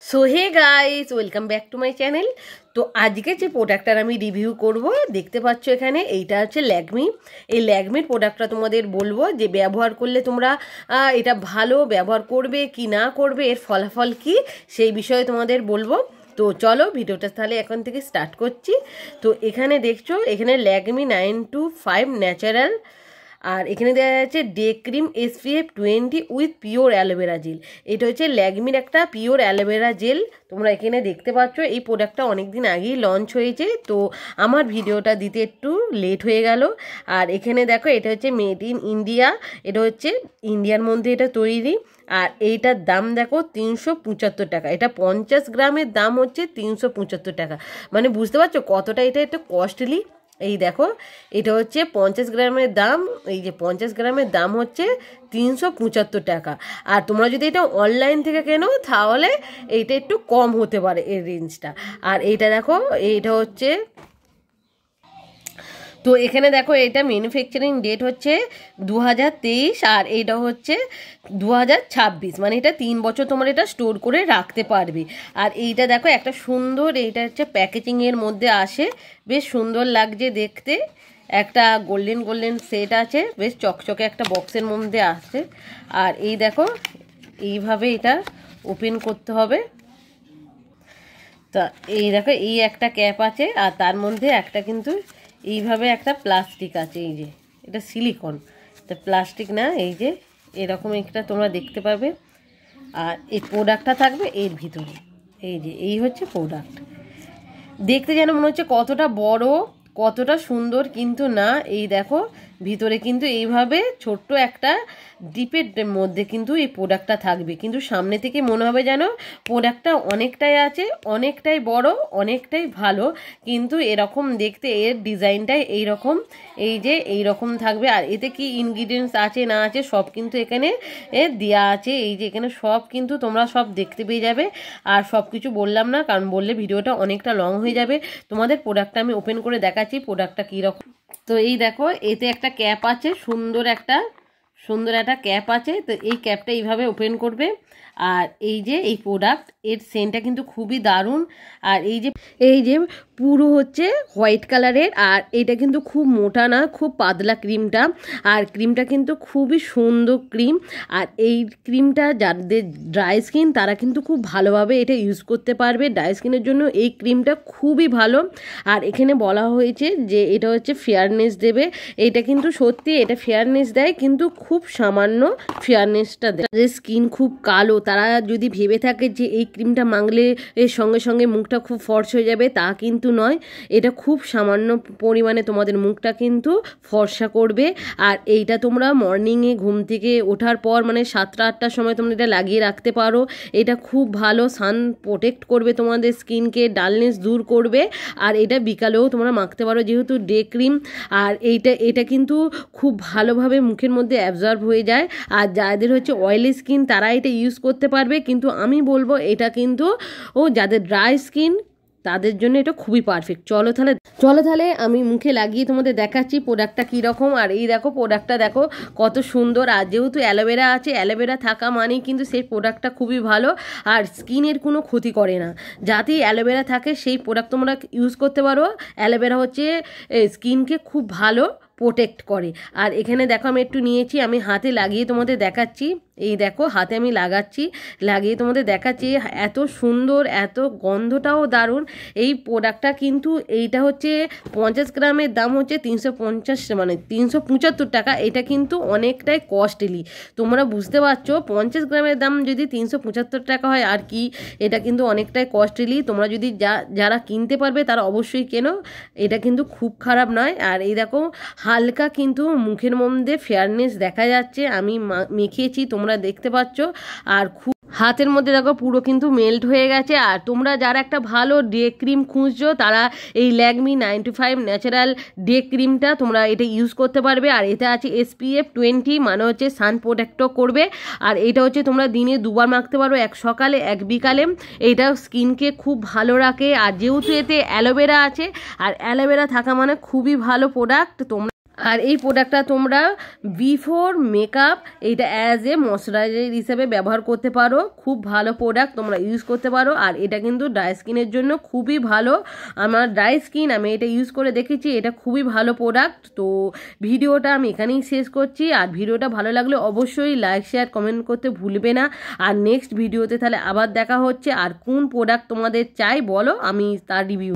So hey guys, welcome back to my channel. তো আজকে যে প্রোডাক্টটার আমি রিভিউ করব দেখতে পাচ্ছ এখানে, এইটা হচ্ছে ল্যাকমি। এই ল্যাকমির প্রোডাক্টটা তোমাদের বলবো যে ব্যবহার করলে তোমরা এটা ভালো ব্যবহার করবে কি না করবে, এর ফলাফল কি সেই বিষয়ে তোমাদের বলবো। তো চলো ভিডিওটা তাহলে এখন থেকে স্টার্ট করছি। তো এখানে দেখছো, এখানে ল্যাকমি 925 ন্যাচারাল, আর এখানে দেওয়া যাচ্ছে day cream SPF 20 with pure aloe vera gel. এটা হচ্ছে ল্যাকমির একটা পিওর অ্যালোভেরা জেল। তোমরা এখানে দেখতে পাচ্ছ এই প্রোডাক্টটা অনেক দিন আগেই লঞ্চ হয়েছে, তো আমার ভিডিওটা দিতে একটু লেট হয়ে গেল। আর এখানে দেখো, এটা হচ্ছে মেড ইন ইন্ডিয়া, এটা হচ্ছে ইন্ডিয়ার মধ্যে এটা তৈরি। আর এইটার দাম দেখো 375 টাকা। এটা 50 গ্রামের দাম হচ্ছে 375 টাকা। মানে বুঝতে পারছো কতটা এটা একটু কস্টলি। এই দেখো, এটা হচ্ছে 50 গ্রামের দাম। এই যে 50 গ্রামের দাম হচ্ছে 375 টাকা। আর তোমরা যদি এটা অনলাইন থেকে কেনো তাহলে এইটা একটু কম হতে পারে এর রেঞ্জটা। আর এইটা দেখো, এইটা হচ্ছে, তো এখানে দেখো এটা ম্যানুফ্যাকচারিং ডেট হচ্ছে 2023 আর এইটা হচ্ছে 2026। মানে এটা 3 বছর তোমরা এটা স্টোর করে রাখতে পারবে। আর এইটা দেখো একটা সুন্দর, এইটা হচ্ছে প্যাকেজিংয়ের মধ্যে আসে, বেশ সুন্দর লাগছে দেখতে। একটা গোল্ডেন গোল্ডেন সেট আছে, বেশ চকচকে একটা বক্সের মধ্যে আছে। আর এই দেখো, এইভাবে এটা ওপেন করতে হবে। তা এই দেখো, এই একটা ক্যাপ আছে, আর তার মধ্যে একটা কিন্তু এইভাবে একটা প্লাস্টিক আছে। এই যে এটা সিলিকন, তা প্লাস্টিক না, এই যে এরকম একটা তোমরা দেখতে পাবে। আর এই প্রোডাক্টটা থাকবে এর ভিতরে। এই যে এই হচ্ছে প্রোডাক্ট। দেখতে যেন মনে হচ্ছে কতটা বড়, কতটা সুন্দর, কিন্তু না। এই দেখো ভিতরে কিন্তু এইভাবে ছোট্ট একটা ডিপের মধ্যে কিন্তু এই প্রোডাক্টটা থাকবে, কিন্তু সামনে থেকে মনে হবে যেন প্রোডাক্টটা অনেকটাই আছে, অনেকটাই বড়, অনেকটাই ভালো। কিন্তু এরকম দেখতে, এর ডিজাইনটাই এইরকম। এই যে এইরকম থাকবে। আর এতে কি ইনগ্রিডিয়েন্টস আছে না আছে সব কিন্তু এখানে দেওয়া আছে। এই যে এখানে সব কিন্তু তোমরা সব দেখতে পেয়ে যাবে। আর সব কিছু বললাম না, কারণ বললে ভিডিওটা অনেকটা লং হয়ে যাবে। তোমাদের প্রোডাক্টটা আমি ওপেন করে দেখাচ্ছি প্রোডাক্টটা কীরকম। তো এই দেখো, এতে একটা ক্যাপ আছে, সুন্দর একটা ক্যাপ আছে। তো এই ক্যাপটা এইভাবে ওপেন করবে। আর এই যে এই প্রোডাক্ট, এর সেন্টটা কিন্তু খুবই দারুণ। আর এই যে পুরো হচ্ছে হোয়াইট কালারের। আর এটা কিন্তু খুব মোটা না, খুব পাতলা ক্রিমটা। আর ক্রিমটা কিন্তু খুবই সুন্দর ক্রিম। আর এই ক্রিমটা যাদের ড্রাই স্কিন তারা কিন্তু খুব ভালোভাবে এটা ইউজ করতে পারবে। ড্রাই স্কিনের জন্য এই ক্রিমটা খুবই ভালো। আর এখানে বলা হয়েছে যে এটা হচ্ছে ফেয়ারনেস দেবে। এটা কিন্তু সত্যি, এটা ফেয়ারনেস দেয়, কিন্তু খুব সামান্য ফেয়ারনেসটা দেয়। যাদের স্কিন খুব কালো তারা যদি ভেবে থাকে যে এই ক্রিমটা মাখলে এর সঙ্গে সঙ্গে মুখটা খুব ফর্স হয়ে যাবে, তা কিন্তু নয়। এটা খুব সামান্য পরিমাণে তোমাদের মুখটা কিন্তু ফর্সা করবে। আর এইটা তোমরা মর্নিংয়ে ঘুম থেকে ওঠার পর, মানে 7টা-8টার সময় তোমরা এটা লাগিয়ে রাখতে পারো। এটা খুব ভালো সান প্রোটেক্ট করবে তোমাদের স্কিনকে, ডালনেস দূর করবে। আর এটা বিকালেও তোমরা মাখতে পারো, যেহেতু ডে ক্রিম। আর এটা কিন্তু খুব ভালোভাবে মুখের মধ্যে অ্যাবজর্ব হয়ে যায়। আর যাদের হচ্ছে অয়েলি স্কিন তারা এটা ইউজ করতে পারবে, কিন্তু আমি বলবো এটা কিন্তু যাদের ড্রাই স্কিন তাদের জন্য এটা খুবই পারফেক্ট। চলো তাহলে আমি মুখে লাগিয়ে তোমাদের দেখাচ্ছি প্রোডাক্টটা কীরকম। আর এই দেখো প্রোডাক্টটা দেখো কত সুন্দর। আর যেহেতু অ্যালোভেরা আছে, অ্যালোভেরা থাকা মানেই কিন্তু সেই প্রোডাক্টটা খুবই ভালো। আর স্কিনের কোনো ক্ষতি করে না। যাতেই অ্যালোভেরা থাকে সেই প্রোডাক্ট তোমরা ইউজ করতে পারো। অ্যালোভেরা হচ্ছে স্কিনকে খুব ভালো প্রোটেক্ট করে। আর এখানে দেখো আমি একটু নিয়েছি, আমি হাতে লাগিয়ে তোমাদের দেখাচ্ছি। এই দেখো হাতে আমি লাগিয়ে তোমাদের দেখাচ্ছি। এত সুন্দর, এত গন্ধটাও দারুণ এই প্রোডাক্টটা। কিন্তু এইটা হচ্ছে 50 গ্রামের দাম হচ্ছে 350, মানে 375 টাকা। এটা কিন্তু অনেকটাই কস্টলি। তোমরা বুঝতে পারছো 50 গ্রামের দাম যদি 375 টাকা হয় আর কি, এটা কিন্তু অনেকটাই কস্টলি। তোমরা যদি যারা কিনতে পারবে তারা অবশ্যই কেনো, এটা কিন্তু খুব খারাপ নয়। আর এই দেখো হালকা কিন্তু মুখের মধ্যে ফেয়ারনেস দেখা যাচ্ছে, আমি মেখেছি তোমরা দেখতে পাচ্ছ। আর খুব হাতের মধ্যে দেখো পুরো কিন্তু মেল্ট হয়ে গেছে। আর তোমরা যারা একটা ভালো ডে ক্রিম খুঁজছো তারা এই ল্যাকমি 925 ন্যাচারাল ডে ক্রিমটা তোমরা এটা ইউজ করতে পারবে। আর এটা আছে SPF 20, মানে হচ্ছে সান প্রোটেক্টও করবে। আর এটা হচ্ছে তোমরা দিনে 2বার মাখতে পারো, এক সকালে এক বিকালে। এইটা স্কিনকে খুব ভালো রাখে। আর যেহেতু এতে অ্যালোভেরা আছে, আর অ্যালোভেরা থাকা মানে খুবই ভালো প্রোডাক্ট। তোমরা আর এই প্রোডাক্টটা তোমরা বিফোর মেকআপ এইটা অ্যাজ এ ময়শ্চারাইজার হিসেবে ব্যবহার করতে পারো। খুব ভালো প্রোডাক্ট, তোমরা ইউজ করতে পারো। আর এটা কিন্তু ড্রাই স্কিনের জন্য খুবই ভালো। আমার ড্রাই স্কিন, আমি এটা ইউজ করে দেখেছি, এটা খুবই ভালো প্রোডাক্ট। তো ভিডিওটা আমি এখানেই শেষ করছি। আর ভিডিওটা ভালো লাগলে অবশ্যই লাইক শেয়ার কমেন্ট করতে ভুলবে না। আর নেক্সট ভিডিওতে তাহলে আবার দেখা হচ্ছে। আর কোন প্রোডাক্ট তোমাদের চাই বলো, আমি তার রিভিউ